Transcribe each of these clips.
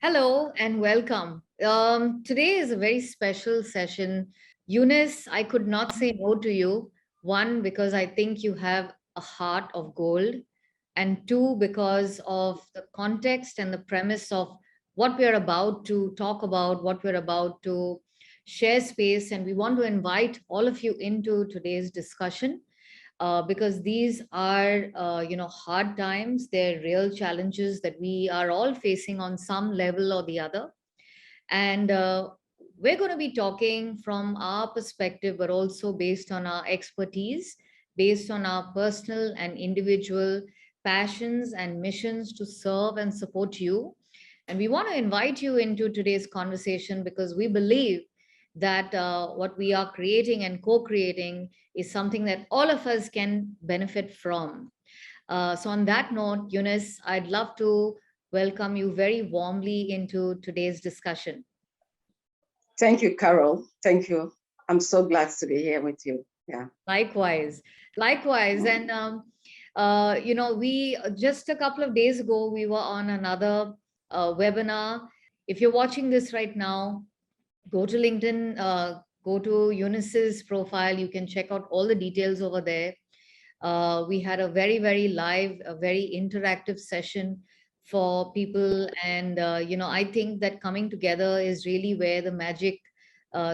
Hello and welcome. Today is a very special session. Eunice, I could not say no to you. One, because I think you have a heart of gold. And two, because of the context and the premise of what we're about to talk about, what we're about to share space. And we want to invite all of you into today's discussion because these are, hard times. They're real challenges that we are all facing on some level or the other. And we're going to be talking from our perspective, but also based on our expertise, based on our personal and individual passions and missions to serve and support you. And we want to invite you into today's conversation because we believe that what we are creating and co creating is something that all of us can benefit from. So, on that note, Eunice, I'd love to welcome you very warmly into today's discussion. Thank you, Carol. Thank you. I'm so glad to be here with you. Yeah. Likewise, likewise. And, we just a couple of days ago, we were on another webinar. If you're watching this right now, go to LinkedIn, go to Eunice's profile. You can check out all the details over there. We had a very, very live, a very interactive session for people. And, I think that coming together is really where the magic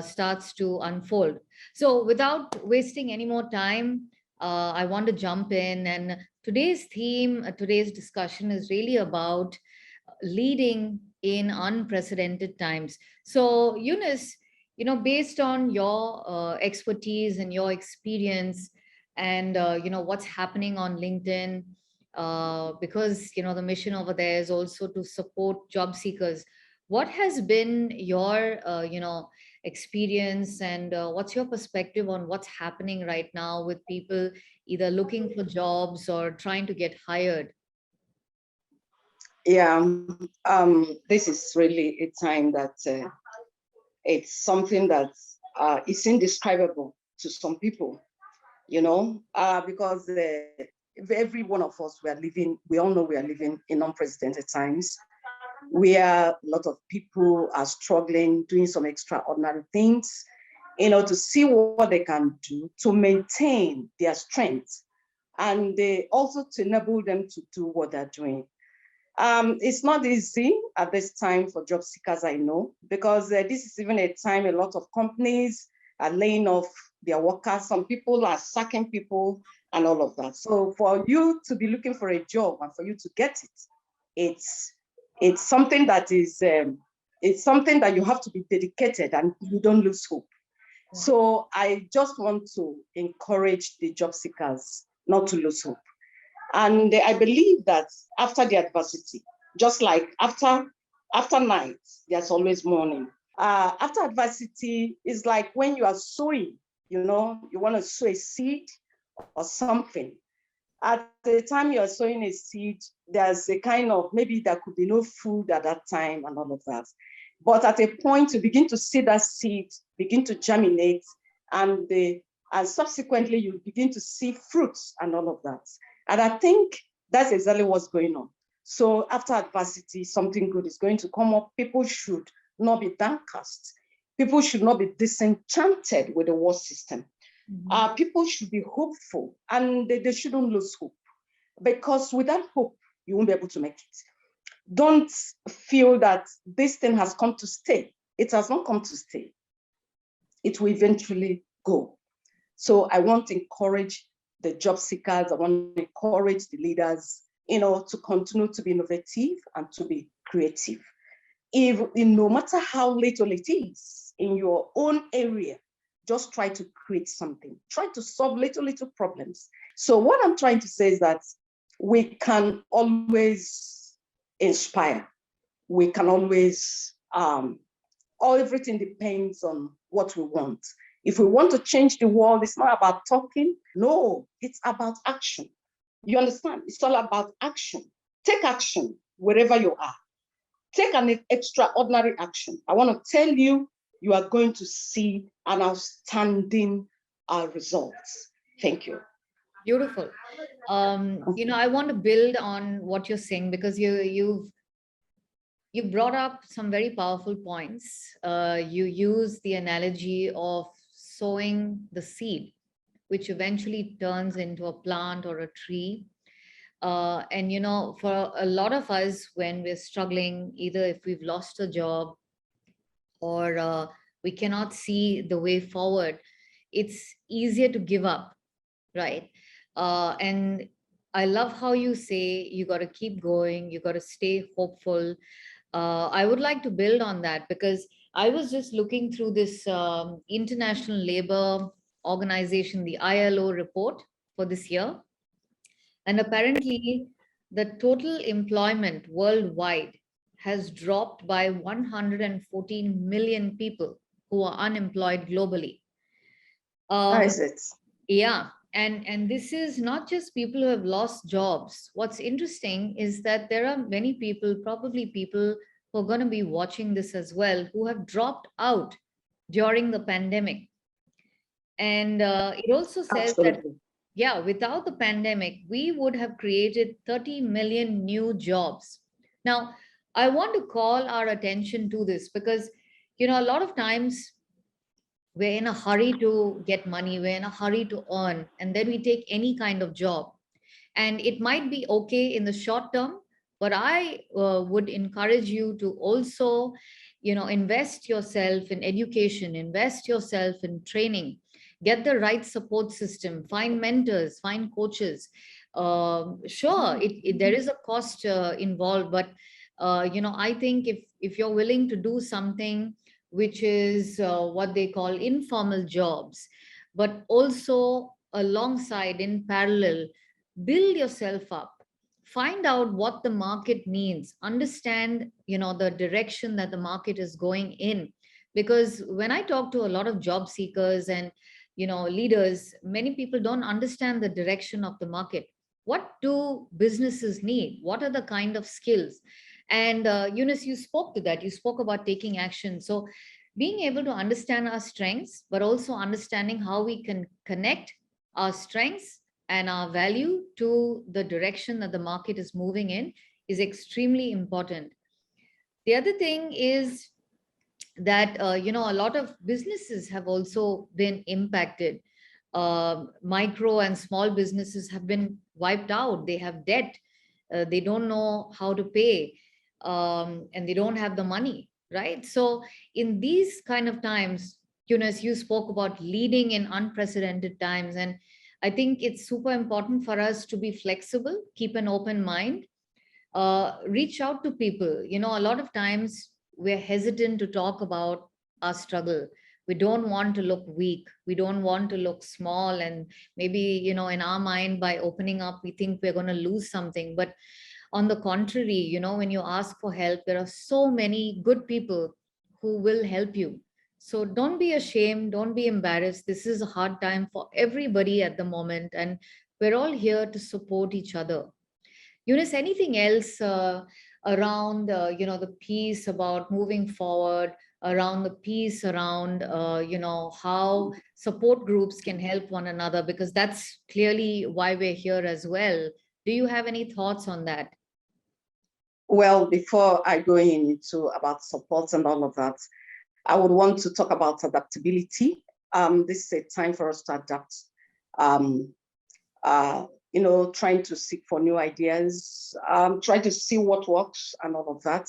starts to unfold. So, without wasting any more time, I want to jump in. And today's theme, today's discussion is really about leading in unprecedented times. So, Eunice, based on your expertise and your experience, and what's happening on LinkedIn, because the mission over there is also to support job seekers. What has been your experience, and what's your perspective on what's happening right now with people either looking for jobs or trying to get hired? Yeah. This is really a time that it's something that is indescribable to some people, because every one of us, we all know we are living in unprecedented times where a lot of people are struggling, doing some extraordinary things, to see what they can do to maintain their strength and also to enable them to do what they're doing. It's not easy at this time for job seekers, I know, because this is even a time a lot of companies are laying off their workers. Some people are sacking people and all of that. So for you to be looking for a job and for you to get it, it's something that is it's something that you have to be dedicated and you don't lose hope. So I just want to encourage the job seekers not to lose hope. And I believe that after the adversity, just like after night, there's always morning. After adversity is like when you are sowing, you want to sow a seed or something. At the time you are sowing a seed, there's a kind of, maybe there could be no food at that time and all of that. But at a point, you begin to see that seed begin to germinate, and subsequently you begin to see fruits and all of that. And I think that's exactly what's going on. So after adversity, something good is going to come up. People should not be downcast. People should not be disenchanted with the world system. Mm-hmm. People should be hopeful, and they shouldn't lose hope, because without hope, you won't be able to make it. Don't feel that this thing has come to stay. It has not come to stay. It will eventually go. So I want to encourage the job seekers, I want to encourage the leaders, to continue to be innovative and to be creative. No matter how little it is in your own area, just try to create something. Try to solve little problems. So what I'm trying to say is that we can always inspire. We can always, everything depends on what we want. If we want to change the world, it's not about talking. No, it's about action. You understand? It's all about action. Take action wherever you are. Take an extraordinary action. I want to tell you, you are going to see an outstanding results. Thank you. You brought up some very powerful points. You use the analogy of sowing the seed, which eventually turns into a plant or a tree. And, for a lot of us, when we're struggling, either if we've lost a job or we cannot see the way forward, it's easier to give up, right? And I love how you say you got to keep going, you got to stay hopeful. I would like to build on that because I was just looking through this International Labor Organization, the ILO report for this year. And apparently, the total employment worldwide has dropped by 114 million people who are unemployed globally. That Um, is it. yeah, and this is not just people who have lost jobs. What's interesting is that there are many people, probably people who are going to be watching this as well, who have dropped out during the pandemic. And it also says that, Absolutely. yeah, without the pandemic, we would have created 30 million new jobs. Now, I want to call our attention to this because, a lot of times we're in a hurry to get money, we're in a hurry to earn, and then we take any kind of job. And it might be okay in the short term, but I would encourage you to also, invest yourself in education, invest yourself in training, get the right support system, find mentors, find coaches. Sure, there is a cost involved, but I think if you're willing to do something which is what they call informal jobs, but also alongside in parallel, build yourself up, find out what the market needs, understand the direction that the market is going in. Because when I talk to a lot of job seekers and leaders, many people don't understand the direction of the market. What do businesses need? What are the kind of skills? And Eunice, you spoke to that, you spoke about taking action. So being able to understand our strengths, but also understanding how we can connect our strengths and our value to the direction that the market is moving in is extremely important. The other thing is that a lot of businesses have also been impacted. Micro and small businesses have been wiped out. They have debt. They don't know how to pay, and they don't have the money, right? So in these kind of times, as you spoke about leading in unprecedented times, and I think it's super important for us to be flexible, keep an open mind, reach out to people. A lot of times we're hesitant to talk about our struggle. We don't want to look weak. We don't want to look small. And maybe, in our mind, by opening up, we think we're going to lose something. But on the contrary, when you ask for help, there are so many good people who will help you. So don't be ashamed. Don't be embarrassed. This is a hard time for everybody at the moment. And we're all here to support each other. Eunice, anything else around the piece about moving forward, around the piece around how support groups can help one another, because that's clearly why we're here as well. Do you have any thoughts on that? Well, before I go into about support and all of that, I would want to talk about adaptability. This is a time for us to adapt. Um, trying to seek for new ideas, try to see what works and all of that.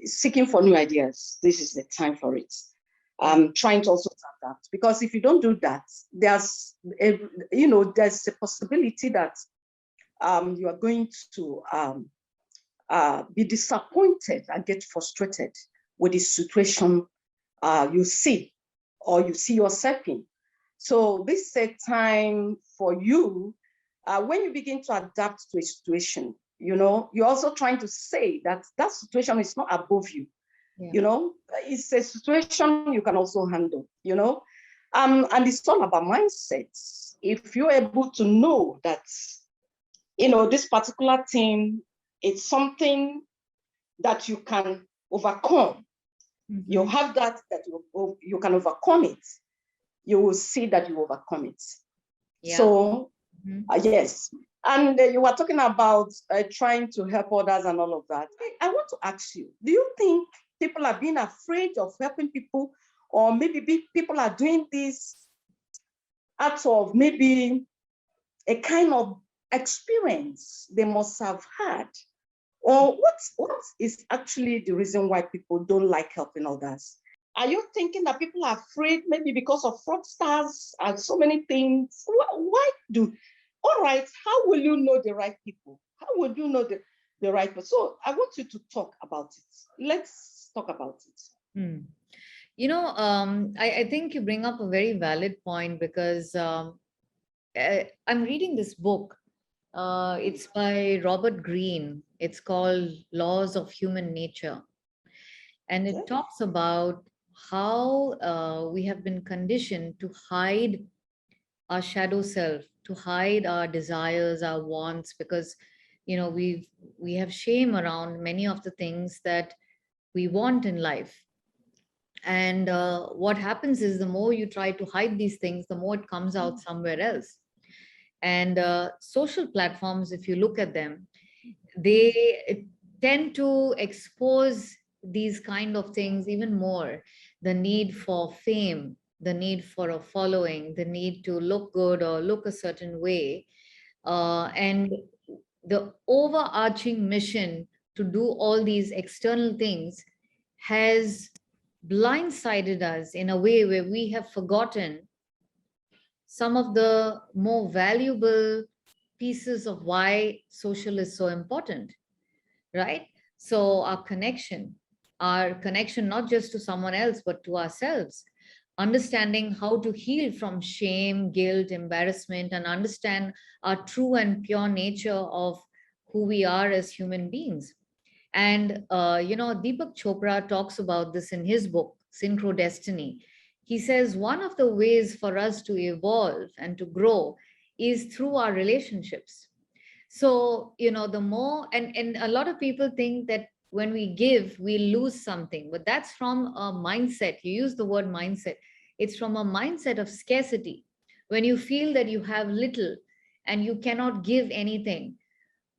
Seeking for new ideas. This is the time for it. Trying to also adapt, because if you don't do that, there's a possibility that you are going to be disappointed and get frustrated with the situation you see or you see yourself in. So this is a time for you, when you begin to adapt to a situation, you're also trying to say that that situation is not above you. Yeah. It's a situation you can also handle, and it's all about mindsets. If you're able to know that, this particular thing, it's something that you can overcome. Mm-hmm. You have that you can overcome it. You will see that you overcome it. Yeah. So Mhm. Yes. And you were talking about trying to help others and all of that. I want to ask you, do you think people are being afraid of helping people, or maybe people are doing this out of maybe a kind of experience they must have had? Or what is actually the reason why people don't like helping others? Are you thinking that people are afraid maybe because of fraudsters and so many things? Why do? All right, how will you know the right people? How would you know the right people? So I want you to talk about it. Let's talk about it. Hmm. I think you bring up a very valid point because I'm reading this book. It's by Robert Greene. It's called Laws of Human Nature. And it Okay. talks about how we have been conditioned to hide our shadow self, to hide our desires, our wants, because we have shame around many of the things that we want in life. And what happens is the more you try to hide these things, the more it comes out somewhere else. And social platforms, if you look at them, they tend to expose these kind of things even more. The need for fame, the need for a following, the need to look good or look a certain way, and the overarching mission to do all these external things has blindsided us in a way where we have forgotten some of the more valuable pieces of why social is so important, right? So our connection not just to someone else, but to ourselves, understanding how to heal from shame, guilt, embarrassment, and understand our true and pure nature of who we are as human beings. And, Deepak Chopra talks about this in his book, Synchro Destiny. He says one of the ways for us to evolve and to grow is through our relationships. So the more, and a lot of people think that when we give we lose something, but that's from a mindset. You use the word mindset. It's from a mindset of scarcity. When you feel that you have little and you cannot give anything.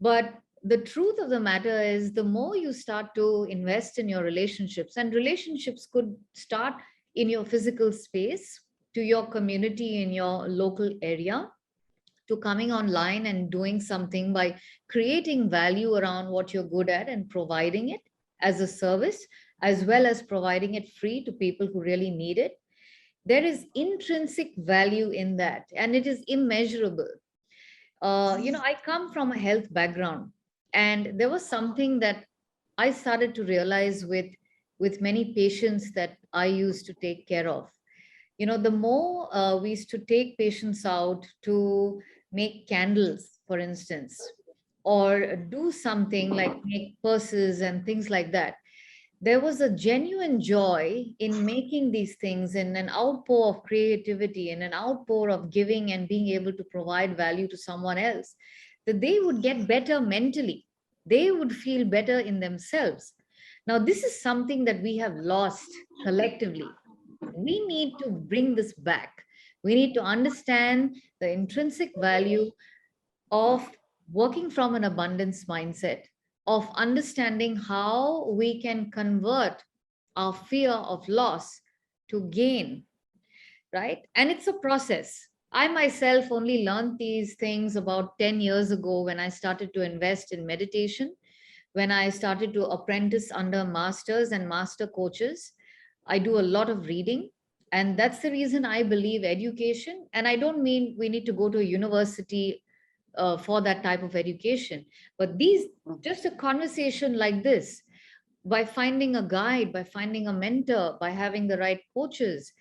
But the truth of the matter is, the more you start to invest in your relationships, and relationships could start in your physical space, to your community in your local area, to coming online and doing something by creating value around what you're good at and providing it as a service, as well as providing it free to people who really need it. There is intrinsic value in that, and it is immeasurable. I come from a health background, and there was something that I started to realize with many patients that I used to take care of. The more we used to take patients out to make candles, for instance, or do something like make purses and things like that, there was a genuine joy in making these things, in an outpour of creativity, in an outpour of giving and being able to provide value to someone else, that they would get better mentally. They would feel better in themselves. Now, this is something that we have lost collectively. We need to bring this back. We need to understand the intrinsic value of working from an abundance mindset, of understanding how we can convert our fear of loss to gain, right? And it's a process. I myself only learned these things about 10 years ago when I started to invest in meditation, when I started to apprentice under masters and master coaches. I do a lot of reading. And that's the reason I believe education. And I don't mean we need to go to a university for that type of education. But just a conversation like this, by finding a guide, by finding a mentor, by having the right coaches,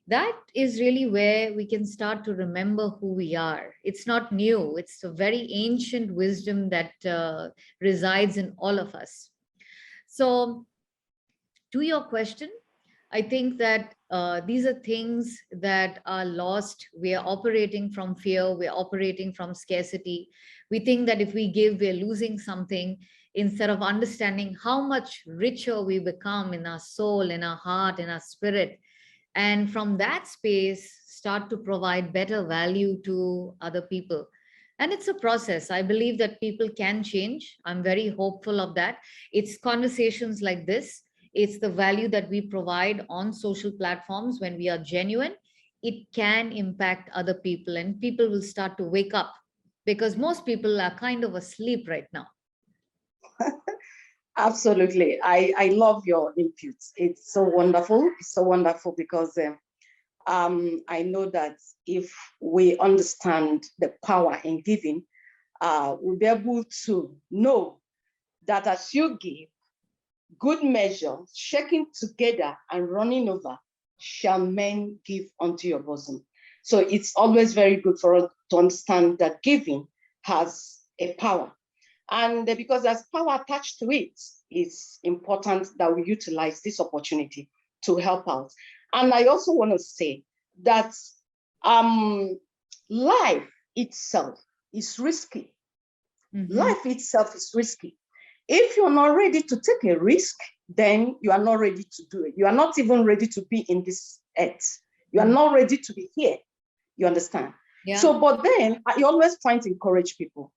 that is really where we can start to remember who we are. It's not new, it's a very ancient wisdom that resides in all of us. So, to your question, I think that these are things that are lost. We are operating from fear, we're operating from scarcity. We think that if we give, we're losing something, instead of understanding how much richer we become in our soul, in our heart, in our spirit, And from that space, start to provide better value to other people. And it's a process. I believe that people can change. I'm very hopeful of that. It's conversations like this, it's the value that we provide on social platforms when we are genuine. It can impact other people, and people will start to wake up because most people are kind of asleep right now. Absolutely. I love your inputs. It's so wonderful. It's so wonderful because I know that if we understand the power in giving, we'll be able to know that as you give, good measure, shaking together and running over, shall men give unto your bosom. So it's always very good for us to understand that giving has a power. And because there's power attached to it, it's important that we utilize this opportunity to help out. And I also want to say that life itself is risky. Mhm. Life itself is risky. If you're not ready to take a risk, then you are not ready to do it. You are not even ready to be in this earth. You are not ready to be here. You understand? Yeah. So, but then I always trying to encourage people,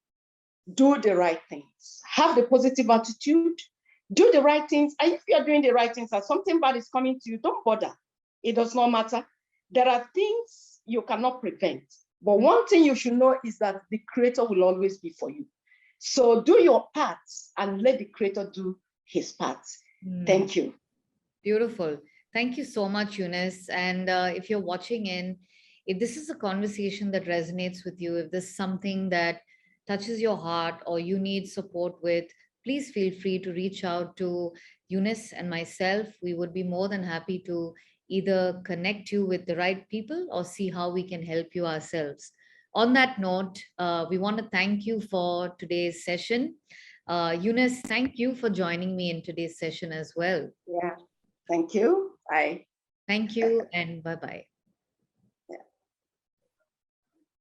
do the right things, have the positive attitude, do the right things. And if you are doing the right things and something bad is coming to you, don't bother. It does not matter. There are things you cannot prevent. But one thing you should know is that the Creator will always be for you. So do your part and let the Creator do his part. Thank you. Beautiful. Thank you so much, Eunice. And if you're watching in, if this is a conversation that resonates with you, if this is something that touches your heart or you need support with, please feel free to reach out to Eunice and myself. We would be more than happy to either connect you with the right people or see how we can help you ourselves. On that note, we want to thank you for today's session. Eunice, thank you for joining me in today's session as well. Yeah. Thank you. Bye. Thank you and bye bye.